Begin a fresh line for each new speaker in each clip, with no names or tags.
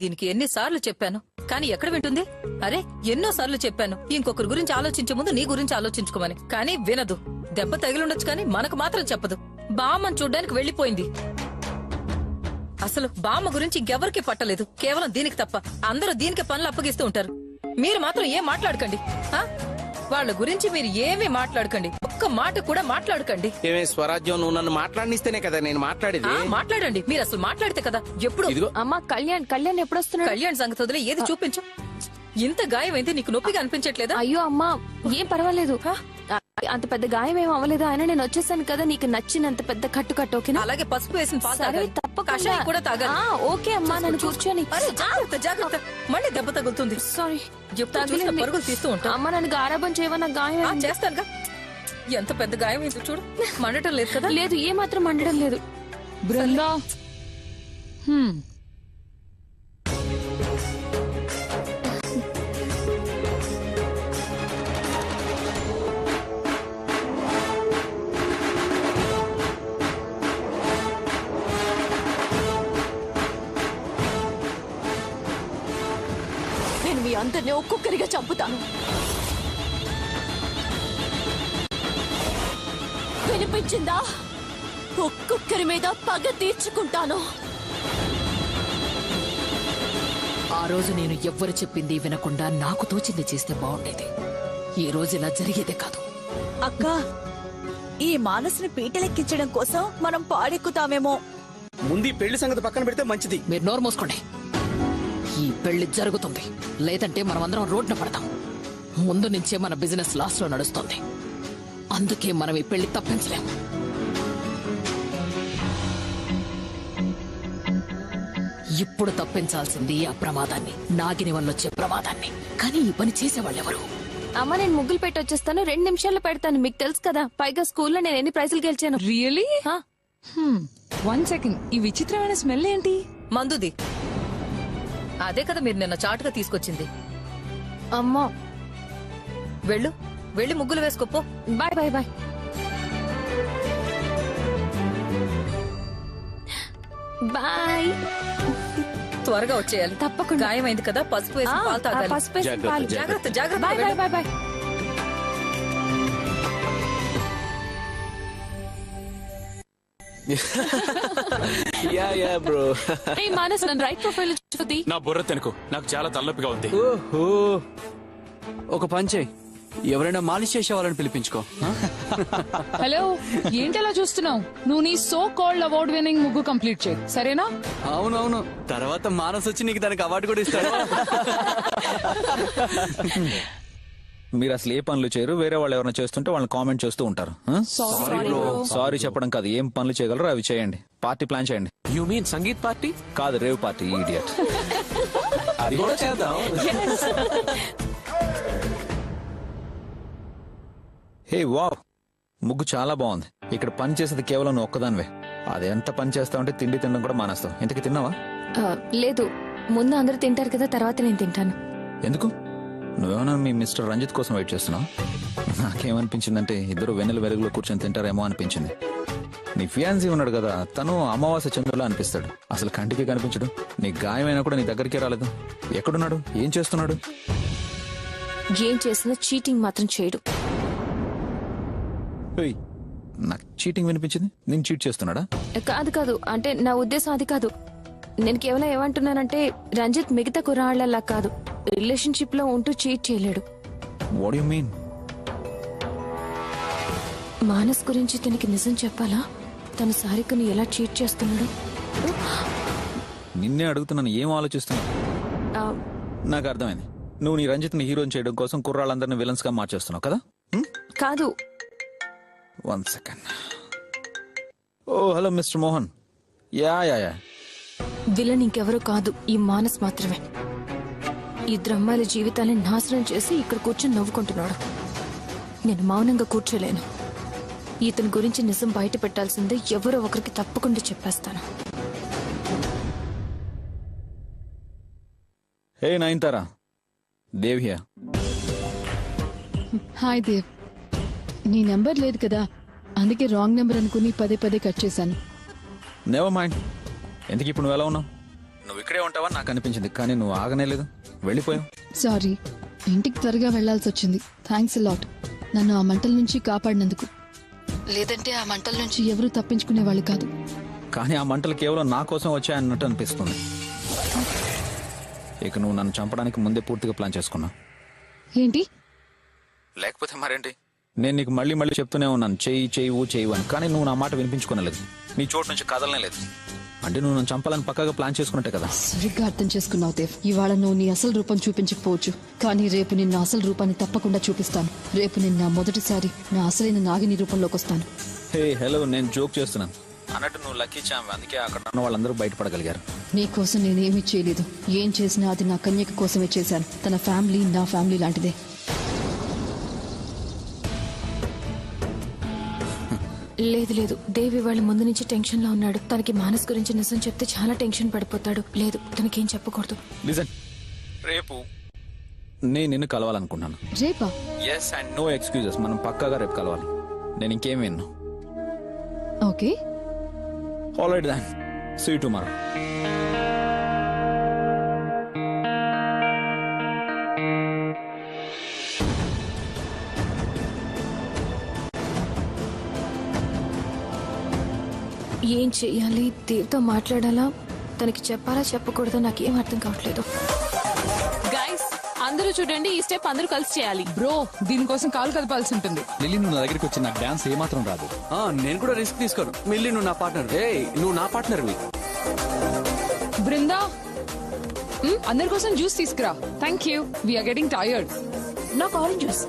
దీనికి ఎన్నిసార్లు చెప్పాను కానీ ఎక్కడ వింటుంది? అరే ఎన్నోసార్లు చెప్పాను ఇంకొకరి గురించి ఆలోచించే ముందు నీ గురించి ఆలోచించుకోమని, కానీ వినదు. దెబ్బ తగిలుండొచ్చు కానీ మనకు మాత్రం చెప్పదు. బామ్మని చూడ్డానికి వెళ్లిపోయింది. అసలు బామ్మ గురించి ఇంకెవరికి పట్టలేదు, కేవలం దీనికి తప్ప. అందరూ దీనికి పనులు అప్పగిస్తూ ఉంటారు. మీరు మాత్రం ఏం మాట్లాడకండి. వాళ్ళ గురించి మీరు ఏమీ మాట్లాడకండి, ఒక్క మాట కూడా మాట్లాడకండి.
ఏమే స్వరాజ్యం, నువ్వు నన్ను మాట్లాడినిస్తేనే కదా నేను మాట్లాడేది.
మాట్లాడండి, మీరు అసలు మాట్లాడితే కదా. ఎప్పుడు
అమ్మా కళ్యాణ్ ఎప్పుడు వస్తున్నాడు?
కళ్యాణ్ సంగతి వదిలే ఏది చూపించు. ఇంత గాయం అయితే నీకు నొప్పిగా అనిపించట్లేదా?
అయ్యో అమ్మా ఏం పర్వాలేదు, అంత పెద్ద గాయం ఏం అవ్వలేదు. ఆయన నేను వచ్చేసాను కదా, నీకు నచ్చినంత పెద్ద కట్టు ఓకేనా?
అలాగే పసుపు వేసిన పాలు
సరే
తాగాలి.
తప్పకుండా
కషాయం కూడా తాగాలి.
ఓకే అమ్మా, నన్ను కూర్చొని.
జాగ్రత్త, మళ్ళీ దెబ్బ తగులుతుంది.
సారీ,
ఎప్పుడు చూసినా పరుగులు తీస్తూ ఉంటా.
అమ్మ నన్ను గారాబం చేయవన్న గాయం
చేస్తానుగా. ఎంత పెద్ద గాయం అయింది చూడు. మండటం లేదు కదా?
లేదు, ఏ మాత్రం మండడం లేదు.
బృందా
నేను మీ అందరినీ ఒక్కొక్కరిగా చంపుతాను. వినిపించిందా? ఒక్కొక్కరి మీద పగ తీర్చుకుంటాను.
ఆ రోజు నేను ఎవ్వరు చెప్పింది వినకుండా నాకు తోచింది చేస్తే బాగుండేది. ఈ రోజు ఇలా జరిగేదే కాదు.
అక్క, ఈ మానసుని పీటలెక్కించడం కోసం మనం పాడెక్కుతామేమో.
ముందు ఈ పెళ్లి సంగతి పక్కన పెడితే మంచిది.
మీరు నోరు మూసుకోండి. ఈ పెళ్లి జరుగుతుంది, లేదంటే మనం అందరం రోడ్న పడతాం. ముందు నుంచే మన బిజినెస్ లాస్ లో నడుస్తుంది. అందుకే మనం ఈ పెళ్లి తప్పించలేం. ఇప్పుడు తప్పించాల్సింది ఆ ప్రమాదాన్ని, నాగిని వల్ల వచ్చే ప్రమాదాన్ని. కానీ ఈ పని చేసేవాళ్ళెవరు?
అమ్మ నేను ముగ్గులు పెట్టి వచ్చేస్తాను, 2 నిమిషాల్లో పెడతాను. మీకు తెలుసు కదా, పైగా స్కూల్లో నేను ఎన్ని ప్రైజులు గెలిచాను.
రియలీ? 1 సెకండ్, ఈ విచిత్రమైన స్మెల్ ఏంటి?
మందుది. అదే కదా మీరు నిన్న చాటుగా తీసుకొచ్చింది.
అమ్మా
వెళ్ళి ముగ్గులు వేసుకోపో.
Bye bye bye. బాయ్.
త్వరగా వచ్చేయాలి.
తప్పకుండా.
గాయమైంది కదా, పసుపు వేసి పాలు తాగాలి.
పసుపు వేసిన పాలు.
జాగ్రత్త.
Bye bye bye bye.
Yeah bro.
ఏ మానస్, నన్ను రైట్ ప్రొఫైల్ చూది.
నా బుర్ర తినకు, నాకు చాలా తలనొప్పిగా ఉంది.
ఓహో, ఒక పంచే, ఎవరైనా మాలిష్ చేసే వాళ్ళని పిలిపించుకో.
హలో, ఏంటలా చూస్తున్నావు? నువ్వు నీ సో కాల్డ్ అవార్డ్ విన్నింగ్ ముగ్గు కంప్లీట్ చేయి, సరేనా?
అవునవును, తర్వాత మానస్ వచ్చి నీకు దానికి అవార్డు కూడా ఇస్తాడు.
మీరు అసలు ఏ పనులు చేయరు, వేరే వాళ్ళు ఎవరైనా చేస్తుంటే వాళ్ళని కామెంట్ చేస్తూ ఉంటారు. సారీ చెప్పడం కాదు, ఏం పనులు చేయగలరో అవి చేయండి. పార్టీ ప్లాన్ చేయండి.
You mean sangeet party?
కాదు, రేవ్ పార్టీ. ఇడియట్.
అది కూడా చేద్దాం.
హే వావ్, ముగ్గు చాలా బాగుంది. ఇక్కడ పని చేసేది కేవలం నువ్వు ఒక్కదానివే. అది ఎంత పని చేస్తావంటే తిండి తినడం కూడా మానేస్తావు. ఇంతకీ తిన్నావా?
లేదు, ముందు అందరూ తింటారు కదా, తర్వాత నేను తింటాను.
ఎందుకు? నువ్వేమన్నా మీ మిస్టర్ రంజిత్ కోసం వెయిట్ చేస్తున్నావు? నాకేమనిపించిందంటే ఇద్దరు వెన్నెల వెలుగులో కూర్చొని తింటారేమో అనిపించింది. నీ ఫియాన్సీ ఉన్నాడు కదా, తను అమావాస్య చంద్రులా అనిపిస్తాడు. అసలు కంటికి కనిపించడు. నీ గాయమైనా కూడా నీ దగ్గరికి రాలేదు. ఎక్కడున్నాడు? ఏం చేస్తున్నాడు?
ఏం చేసినా చీటింగ్ మాత్రం చేయడు.
నాకు చీటింగ్ వినిపించింది. నేను చీట్ చేస్తున్నాడా?
కాదు, అంటే నా ఉద్దేశం అది కాదు. నేను కేవలం ఏమంటున్నానంటే, రంజిత్ మిగతా కుర్రాళ్లలా కాదు, రిలేషన్షిప్ లో ఉంటూ చీట్ చేయలేడు.
What you mean?
మానస్ గురించి తనకి నిజం చెప్పాలా? తన సారికను ఎలా చీట్ చేస్తున్నాడు?
నిన్నే అడుగుతున్నాను, ఏం ఆలోచిస్తున్నావు? నాకు అర్థమైంది. నువ్వు నీ రంజిత్ ని హీరోని చేయడం కోసం కుర్రాళ్ళందరినీ విలన్స్ గా మార్చేస్తున్నావు కదా?
కాదు.
1 సెకండ్. ఓ hello mister Mohan. Yeah
villain ఇంకెవరో కాదు, ఈ మానస్ మాత్రమే. ఇద్దరు అమ్మాయిల జీవితాన్ని నాశనం చేసి ఇక్కడ కూర్చొని నవ్వుకుంటున్నాడు. నేను మౌనంగా కూర్చోలేను. ఇతని గురించి నిజం బయట పెట్టాల్సిందే. ఎవరో ఒకరికి తప్పకుండా చెప్పేస్తాను.
హే నయనతారా, దేవ్ హియర్.
హాయ్ దేవ్. నీ నెంబర్ లేదు కదా, అందుకే రాంగ్ నెంబర్ అనుకుని పదే కట్ చేశాను.
Never mind. ఎందుకు ఇప్పుడు నువ్వు ఎలా ఉన్నావు? నువ్వు ఇక్కడే ఉంటావని నాకు అనిపించింది, కానీ నువ్వు ఆగనే లేదు, వెళ్ళిపోయావు.
సారీ, ఇంటికి త్వరగా వెళ్లాల్సి వచ్చింది. థ్యాంక్స్ లాట్ నన్ను ఆ మంటల నుంచి కాపాడినందుకు. లేదంటే ఆ మంటల నుంచి ఎవరూ తప్పించుకునే వాళ్ళు కాదు.
కానీ ఆ మంటలు కేవలం నా కోసం వచ్చాయన్నట్టు అనిపిస్తుంది. ఇక నువ్వు నన్ను చంపడానికి ముందే పూర్తిగా ప్లాన్ చేసుకున్నావు.
ఏంటి?
లేకపోతే మరేంటి? నేను నీకు మళ్ళీ మళ్ళీ చెప్తూనే ఉన్నాను, చెయ్యి అని, కానీ నువ్వు నా మాట వినిపించుకోనలేదు. నీ చోటు నుంచి కదలనే లేదు. అంటే నువ్వు నన్ను చంపాలని పక్కాగా ప్లాన్ చేసుకున్నట్టే కదా.
సరిగ్గా అర్థం చేసుకున్నావు దేవ్. ఇవాళ నువ్వు నీ అసలు రూపం చూపించకపోవచ్చు, కానీ రేపు నిన్న అసలు రూపాన్ని తప్పకుండా చూపిస్తాను. రేపు నిన్న మొదటిసారి నా అసలైన నాగిని రూపంలోకి వస్తాను.
హే హలో, నేను జోక్ చేస్తున్నాను అన్నట్టు నువ్వు లక్కీ చాంప్, అందుకే అక్కడ ఉన్న వాళ్ళందరూ బయటపడగలిగారు.
నీ కోసం నేనేమీ చేయలేదు. ఏం చేసినా అది నా కన్యక కోసమే చేశాను. తన ఫ్యామిలీ నా ఫ్యామిలీ లాంటిదే.
లేదు దేవి వాళ్ళ ముందు నుంచి టెన్షన్ లో ఉన్నాడు. తనకి మానస్ గురించి నిజం చెప్తే చాలా టెన్షన్ పడిపోతాడు. లేదు, తనకేం చెప్పకూడదు.
లిజన్, రేపు నేను నిన్ను కలవాలనుకున్నాను.
రేపా?
Yes and no excuses. మనం పక్కాగా రేపు కలవాలి. నేను ఇంకేం విన్ను.
Okay,
alright then, see you tomorrow.
ఏం చెయ్యాలి? దేవ్తో మాట్లాడాలా? తనకి చెప్పాలా చెప్పకూడదా? నాకేం అర్థం కావట్లేదు.
గైస్, అందరూ చూడండి, ఈ స్టెప్ అందరూ కలిసి చేయాలి.
బ్రో, దీనికోసం కాలు కదపాల్సి ఉంటుంది.
లిల్లీ, నువ్వు నా దగ్గరికి వచ్చి నాకు డాన్స్ ఏమాత్రం రాదు.
నేను కూడా రిస్క్ తీసుకోను. మిల్లి, నువ్వు నా పార్ట్నర్. నువ్వు నా పార్ట్నర్వి.
బృందా, అందరి కోసం జ్యూస్ తీసుకురా. Thank you. We're getting tired.
నాకు ఆరెంజ్ జ్యూస్.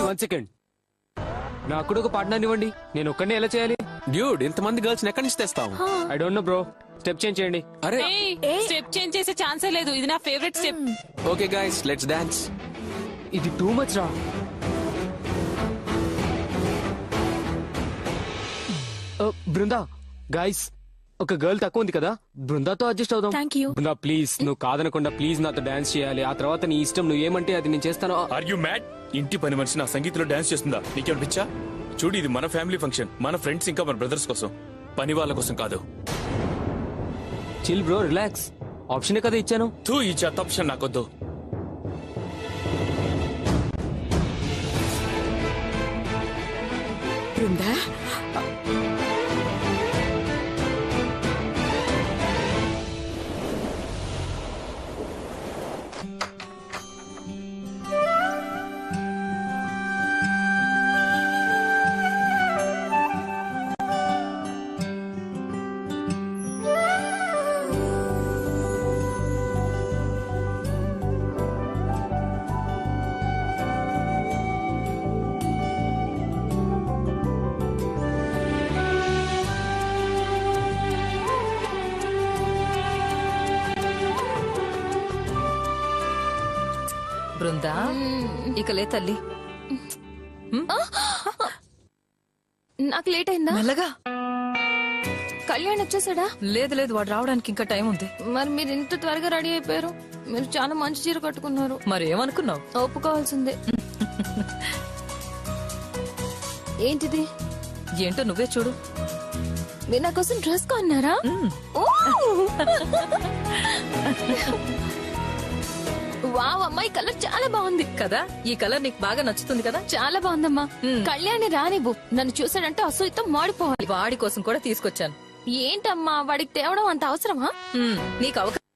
వన్ సెకండ్, నాకు కూడా ఒక పార్ట్నర్ ఇవ్వండి. నేను ఒక్కనే ఎలా చేయాలి?
డ్యూడ్, ఇంతమంది గర్ల్స్ ఎక్కడి నుంచి తెస్తావు?
I don't know bro. Step change చేయండి.
అరే,
స్టెప్ చేంజ్ చేసే ఛాన్సే లేదు. ఇది నా favourite step.
Okay guys, let's dance.
ఇది టూ మచ్ రా. బృందా, గైస్, ఒక గర్ల్ తక్కువ ఉంది కదా, బృందాతో అడ్జస్ట్ అవుదాం.
Thank you.
బృందా ప్లీజ్, నువ్వు కాదనకుండా ప్లీజ్ నాతో డాన్స్ చేయాలి. ఆ తర్వాత నీ ఇష్టం, నువ్వు ఏమంటే అది నేను చేస్తాను.
Are you mad? ఇంటి పని మనిషి నా సంగీతంలో డాన్స్ చేస్తుందా? నీకేం పిచ్చా? చూడు, ఇది మన ఫ్యామిలీ ఫంక్షన్. మన ఫ్రెండ్స్ ఇంకా మన బ్రదర్స్ కోసం, పని వాళ్ళ కోసం కాదు.
Chill bro, relax. ఆప్షనే కదా ఇచ్చాను.
ఈ చెత్త ఆప్షన్ నాకొద్దు.
బృందా, బృందా, ఇక లే తల్లి.
నాకు లేట్ అయిందా?
మెల్లగా.
కళ్యాణ్ వచ్చేసాడా?
లేదు, వాడు రావడానికి ఇంకా టైం ఉంది.
మరి మీరు ఇంత త్వరగా రెడీ అయిపోయారు. మీరు చాలా మంచి చీర కట్టుకున్నారు.
మరి ఏమనుకున్నావు?
ఒప్పుకోవాల్సిందే. ఏంటిది?
ఏంటో నువ్వే చూడు.
మీరు నా కోసం డ్రెస్ కొన్నారా? వావ్ అమ్మా, ఈ కలర్ చాలా బాగుంది
కదా. ఈ కలర్ నీకు బాగా నచ్చుతుంది కదా.
చాలా బాగుందమ్మా. కళ్యాణి రానివ్వు. నన్ను చూసాడంటే అసూయతో మాడిపోవాలి.
వాడి కోసం కూడా తీసుకొచ్చాను.
ఏంటమ్మా, వాడికి తేవడం అంత అవసరమా?
నీకు అవకాశం.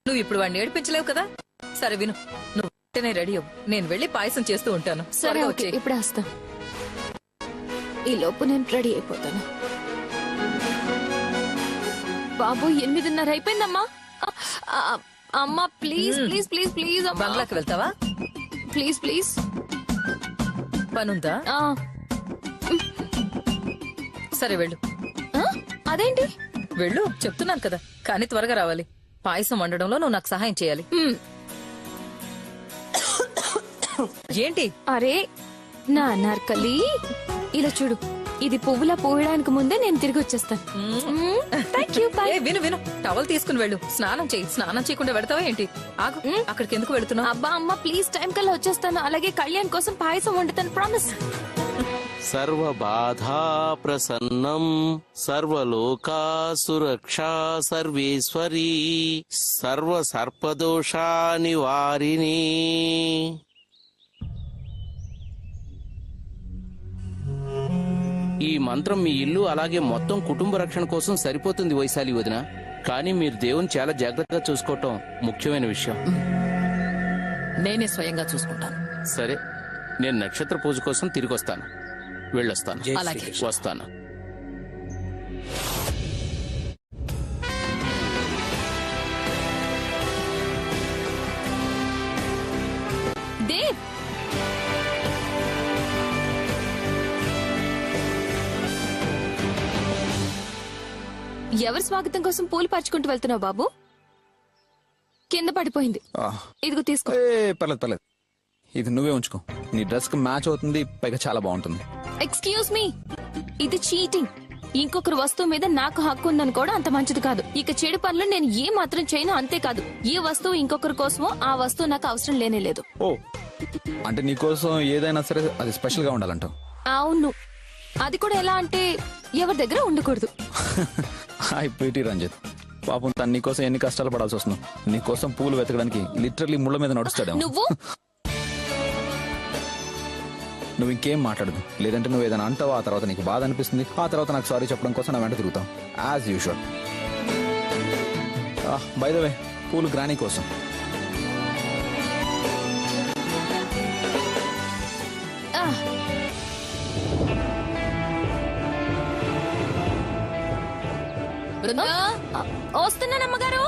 నువ్వు ఇప్పుడు వాడిని ఏడిపించలేవు కదా. సరే విను, నువ్వు వెంటనే రెడీ అవ్వు. నేను వెళ్ళి పాయసం చేస్తూ ఉంటాను.
సరే,
త్వరగా
ఓకే,
వచ్చేయ్.
ఇప్పుడే వస్తా. ఈ లోపు నేను రెడీ అయిపోతాను. బాబు, 8:30 అయిపోయిందమ్మా. అమ్మా ప్లీజ్ ప్లీజ్ ప్లీజ్ ప్లీజ్ అమ్మా.
బంగ్లాకి వెళ్తావా?
Please please.
పనుందా? సరే వెళ్ళు.
అదేంటి?
వెళ్ళు, చెప్తున్నాను కదా. కానీ త్వరగా రావాలి. పాయసం వండడంలో నువ్వు నాకు సహాయం చేయాలి. ఏంటి?
అరే నా అనార్కలి, ఇలా చూడు. ఇది పువ్వులా పోయడానికి ముందే నేను తిరిగి వచ్చేస్తాను. థ్యాంక్ థ్యాంక్ యూ బై
ఏ విను విను టవల్ తీసుకుని వెళ్ళు. స్నానం చేయి. స్నానం చేయకుండా వెడతావా ఏంటి? ఆగు. అక్కడికి ఎందుకు వెళుతున్నావు?
అబ్బా అమ్మ ప్లీజ్ టైం కల్లా వచ్చేస్తాను. అలాగే కళ్యాణ్ కోసం పాయసం వండుతాను ప్రామిస్.
సర్వబాధా ప్రసన్నం సర్వలోకా సురక్షా సర్వేశ్వరీ సర్వ సర్పదోషా నివారిణి. ఈ మంత్రం మీ ఇల్లు అలాగే మొత్తం కుటుంబ రక్షణ కోసం సరిపోతుంది వైశాలి వదిన. కానీ మీరు దేవుని చాలా జాగ్రత్తగా చూసుకోవటం ముఖ్యమైన విషయం.
నేనే స్వయంగా చూసుకుంటాను.
సరే, నేను నక్షత్ర పూజ కోసం తిరిగి వస్తాను. వెళ్ళొస్తాను.
అలాగే.
వస్తాను.
దేవ్ ఎవరి స్వాగతం కోసం పూలు పరుచుకుంటూ వెళ్తున్నావు బాబు? కింద పడిపోయింది. ఇదిగో తీసుకో.
పర్లేదు పర్లేదు, ఇది నువ్వే ఉంచుకో. నీ డ్రెస్ కి మ్యాచ్ అవుతుంది, పైగా చాలా బాగుంటుంది.
ఎక్స్క్యూజ్ మీ, ఇది చీటింగ్. ఇంకొకరు వస్తువు మీద నాకు హక్కు ఉందని కూడా అంత మంచిది కాదు. ఇక చెడు పనులు నేను ఏ మాత్రం చేయను. అంతేకాదు, ఈ వస్తువు ఇంకొకరి కోసమో ఆ వస్తువు నాకు అవసరం లేనే లేదు.
ఓ, అంటే నీకోసం ఏదైనా సరే అది స్పెషల్ గా ఉండాలంటావు?
అవును, అది కూడా ఎలా అంటే ఎవరి దగ్గర ఉండకూడదు.
హాయ్ ప్రీతి రంజిత్. పాపం తను నీకోసం ఎన్ని కష్టాలు పడాల్సి వస్తున్నావు. నీకోసం పూలు వెతకడానికి లిటరల్లీ ముళ్ళ మీద నడుస్తాడు. నువ్వు ఇంకేం మాట్లాడదు, లేదంటే నువ్వు ఏదైనా అంటావు, ఆ తర్వాత నీకు బాధ అనిపిస్తుంది, ఆ తర్వాత నాకు సారీ చెప్పడం కోసం నా వెంట తిరుగుతాం as usual. By the way, పూలు గ్రానీ కోసం.
వస్తున్నానమ్మగారు.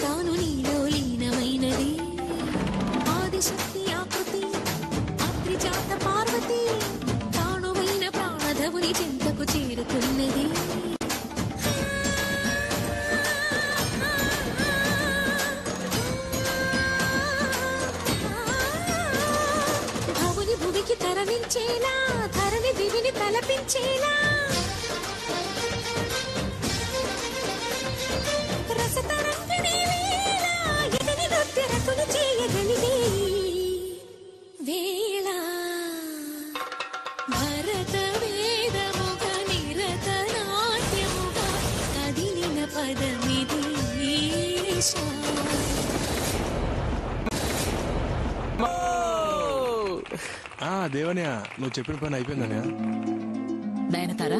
తాను నీలో లీనమైనది ఆదిశక్తి ఆకృతి అత్రిజాత పార్వతి తాను పంచేలా రసతరంగిణి వేళ ఎదని నృత్యరతులు చేయగలిగే వేళ భరత వేదముగ నిరత నాట్యముగా కదిలిన పదమిది ఈశా.
దేవన్యా నువ్వు చెప్పిన పని అయిపోయిందనే.
నయనతారా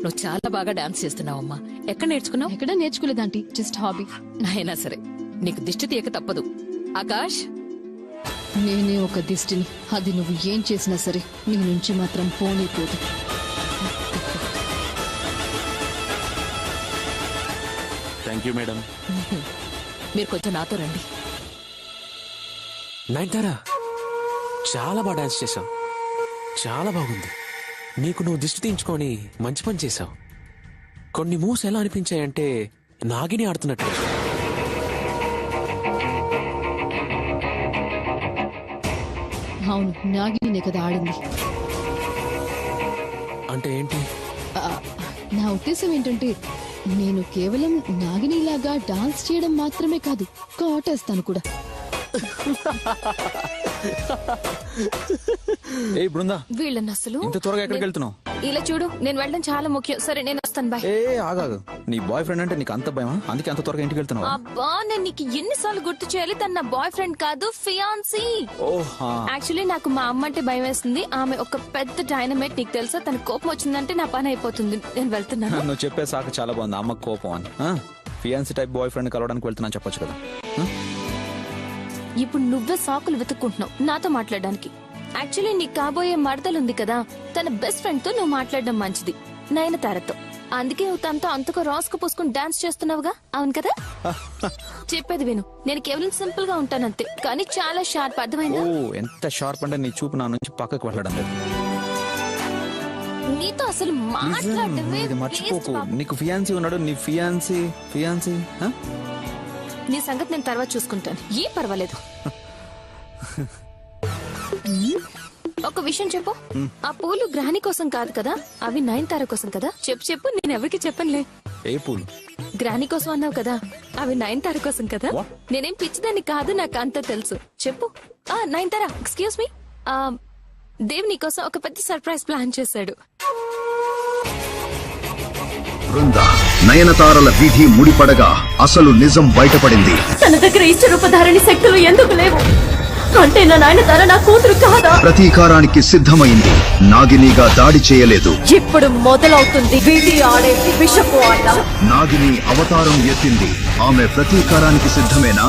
నువ్వు చాలా బాగా డాన్స్ చేస్తున్నావమ్మా. ఎక్కడ నేర్చుకున్నావు?
ఎక్కడ నేర్చుకోలేదంటీ, జస్ట్ హాబీ.
అయినా సరే నీకు దిష్టి తీయక తప్పదు. ఆకాష్,
నేనే ఒక దిష్టిని, అది నువ్వు ఏం చేసినా సరే నీ నుంచి మాత్రం పోనీ పోదు.
Thank you madam.
మీరు కొంచెం నాతో రండి.
నయనతారా చాలా బాగా డాన్స్ చేశావు, చాలా బాగుంది. నీకు నువ్వు దిష్టి తీయించుకొని మంచి పని చేశావు. కొన్ని మూవ్స్ ఎలా అనిపించాయంటే నాగిని ఆడుతున్నట్టు.
అవును, నాగినే కదా ఆడింది.
అంటే ఏంటి?
ఆ, నా ఉద్దేశం ఏంటంటే నేను కేవలం నాగినిలాగా డాన్స్ చేయడం మాత్రమే కాదు, కాటేస్తాను కూడా.
ఏ బృందా,
వీళ్ళని అసలు
ఇంత త్వరగా ఎక్కడికి వెళ్తున్నావు?
ఇలా చూడు, నేను వెళ్ళడం చాలా ముఖ్యం. సరే నేను వస్తాను, బాయ్.
ఏ ఆగాగు, నీ బాయ్ ఫ్రెండ్ అంటే నీకు అంత భయమా? అందుకే అంత త్వరగా ఇంటికి వెళ్తున్నావు?
అబ్బా, నేను నీకు ఎన్నిసార్లు గుర్తు చేయాలి? తన నా బాయ్ ఫ్రెండ్ కాదు, ఫియాన్సీ.
ఓహా,
యాక్చువల్లీ నాకు మా అమ్మ అంటే భయం వేస్తుంది. ఆమె ఒక పెద్ద డైనమైట్. నీకు తెలుసా, తన కోపం వచ్చిందంటే నా పని అయిపోతుంది. నేను వెళ్తున్నాను.
నువ్వు చెప్పే సాకు చాలా బాగుంది. అమ్మ కోపం అని. ఫియాన్సీ టైప్ బాయ్ ఫ్రెండ్ కలవడానికి వెళ్తున్నాను చెప్పొచ్చు కదా.
ఇప్పుడు నువ్వే సాకులు వెతుక్కుంటున్నావు నాతో మాట్లాడడానికి. యాక్చువల్లీ నీకు కాబోయే మరదలుంది కదా, తన బెస్ట్ ఫ్రెండ్ తో నువ్వు మాట్లాడడం మంచిది, నయనతారతో. అందుకే నువ్వు తనతో అంతగా రాసుకు పూసుకుని డాన్స్ చేస్తున్నావుగా, అవును కదా? చెప్పేది విను, నేను కేవలం సింపుల్ గా ఉంటానంతే, కానీ చాలా షార్ప్. అర్థమైందా?
ఓ, ఎంత షార్ప్ అంటే నీ చూపు నా నుంచి పక్కకు వెళ్ళడం లేదు.
నీతో అసలు మాట్లాడమే
ఇది మర్చిపోకు. నీకు ఫియాన్సీ ఉన్నాడు. నీ ఫియాన్సీ
నీ సంగతి నేను తర్వాత చూసుకుంటాను, ఏం పర్వాలేదు. ఒక విషయం చెప్పు, ఆ పూలు గ్రాని కోసం కాదు కదా, అవి నయనతార కోసం కదా? చెప్పు, నేను ఎవరికి చెప్పనులే.
ఏ పూలు?
గ్రాని కోసం అన్నావు కదా, అవి నయనతార కోసం కదా? నేనేం పిచ్చిదాన్ని కాదు, నాకు అంతా తెలుసు. చెప్పు. నయనతార, ఎక్స్క్యూజ్ మీ, దేవ్ నీ కోసం ఒక పెద్ద సర్ప్రైజ్ ప్లాన్ చేశాడు.
బృంద నయనతారల విధి ముడిపడగా అసలు నిజం బయటపడింది.
తన దగ్గర ఇష్ట రూపధారణి శక్తులు ఎందుకు లేవు? అంటే నా నయనతార నా కూతురు కాదా?
ప్రతీకారానికి సిద్ధమైంది. నాగినిగా దాడి చేయలేదు.
ఇప్పుడు మొదలవుతుంది విధి ఆడే విషపు ఆట.
నాగిని అవతారం ఎత్తింది. ఆమె ప్రతీకారానికి సిద్ధమేనా?